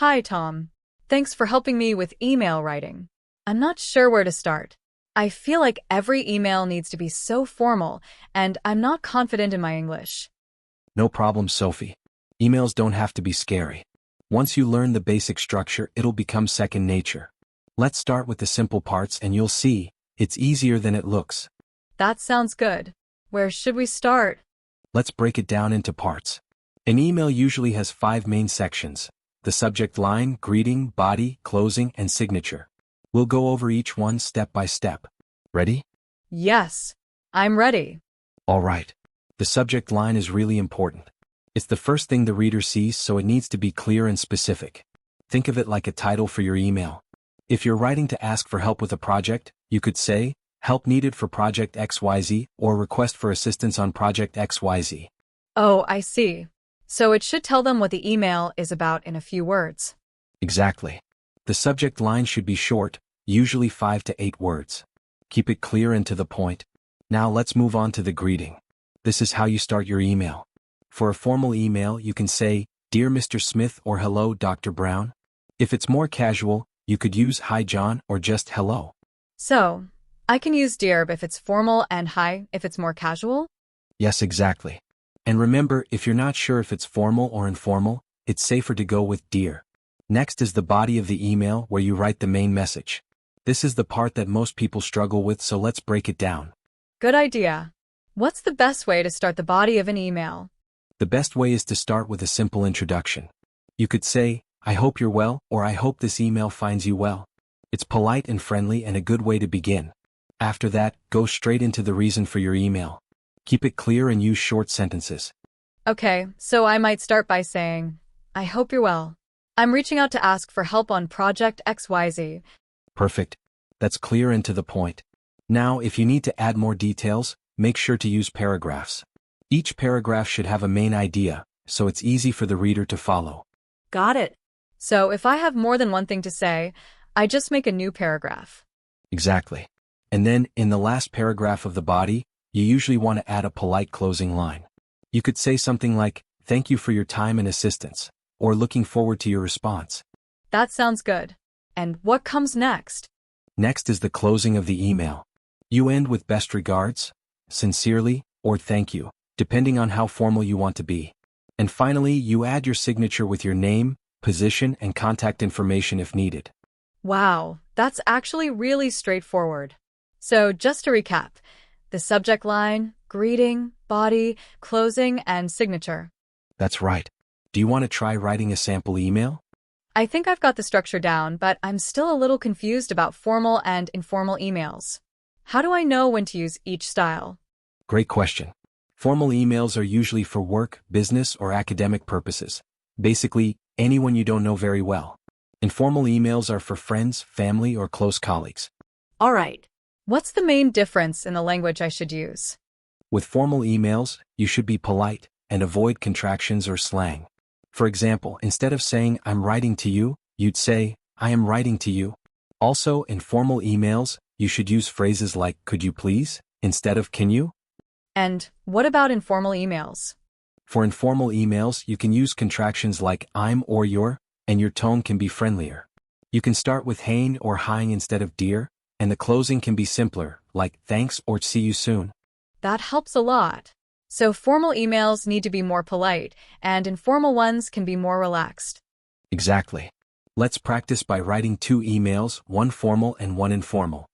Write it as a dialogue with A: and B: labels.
A: Hi, Tom. Thanks for helping me with email writing. I'm not sure where to start. I feel like every email needs to be so formal, and I'm not confident in my English.
B: No problem, Sophie. Emails don't have to be scary. Once you learn the basic structure, it'll become second nature. Let's start with the simple parts and you'll see, it's easier than it looks.
A: That sounds good. Where should we start?
B: Let's break it down into parts. An email usually has 5 main sections: the subject line, greeting, body, closing, and signature. We'll go over each one step by step. Ready?
A: Yes, I'm ready.
B: All right. The subject line is really important. It's the first thing the reader sees, so it needs to be clear and specific. Think of it like a title for your email. If you're writing to ask for help with a project, you could say, "Help needed for Project XYZ," or "Request for assistance on Project XYZ."
A: Oh, I see. So it should tell them what the email is about in a few words.
B: Exactly. The subject line should be short, usually 5 to 8 words. Keep it clear and to the point. Now let's move on to the greeting. This is how you start your email. For a formal email, you can say, "Dear Mr. Smith," or "Hello, Dr. Brown." If it's more casual, you could use "Hi, John," or just "Hello."
A: So, I can use dear if it's formal and hi if it's more casual?
B: Yes, exactly. And remember, if you're not sure if it's formal or informal, it's safer to go with dear. Next is the body of the email, where you write the main message. This is the part that most people struggle with, so let's break it down.
A: Good idea. What's the best way to start the body of an email?
B: The best way is to start with a simple introduction. You could say, "I hope you're well," or "I hope this email finds you well." It's polite and friendly and a good way to begin. After that, go straight into the reason for your email. Keep it clear and use short sentences.
A: Okay, so I might start by saying, "I hope you're well. I'm reaching out to ask for help on Project XYZ."
B: Perfect. That's clear and to the point. Now, if you need to add more details, make sure to use paragraphs. Each paragraph should have a main idea, so it's easy for the reader to follow.
A: Got it. So if I have more than one thing to say, I just make a new paragraph.
B: Exactly. And then, in the last paragraph of the body, you usually want to add a polite closing line. You could say something like, "Thank you for your time and assistance," or "Looking forward to your response."
A: That sounds good. And what comes next?
B: Next is the closing of the email. You end with "Best regards," "Sincerely," or "Thank you," depending on how formal you want to be. And finally, you add your signature with your name, position, and contact information if needed.
A: Wow, that's actually really straightforward. So just to recap, the subject line, greeting, body, closing, and signature.
B: That's right. Do you want to try writing a sample email?
A: I think I've got the structure down, but I'm still a little confused about formal and informal emails. How do I know when to use each style?
B: Great question. Formal emails are usually for work, business, or academic purposes. Basically, anyone you don't know very well. Informal emails are for friends, family, or close colleagues.
A: All right. What's the main difference in the language I should use?
B: With formal emails, you should be polite and avoid contractions or slang. For example, instead of saying "I'm writing to you," you'd say "I am writing to you." Also, in formal emails, you should use phrases like "Could you please?" instead of "Can you?"
A: And what about informal emails?
B: For informal emails, you can use contractions like "I'm" or "your," and your tone can be friendlier. You can start with "hein" or "hein" instead of "dear," and the closing can be simpler, like "Thanks" or "See you soon."
A: That helps a lot. So formal emails need to be more polite, and informal ones can be more relaxed.
B: Exactly. Let's practice by writing 2 emails, one formal and one informal.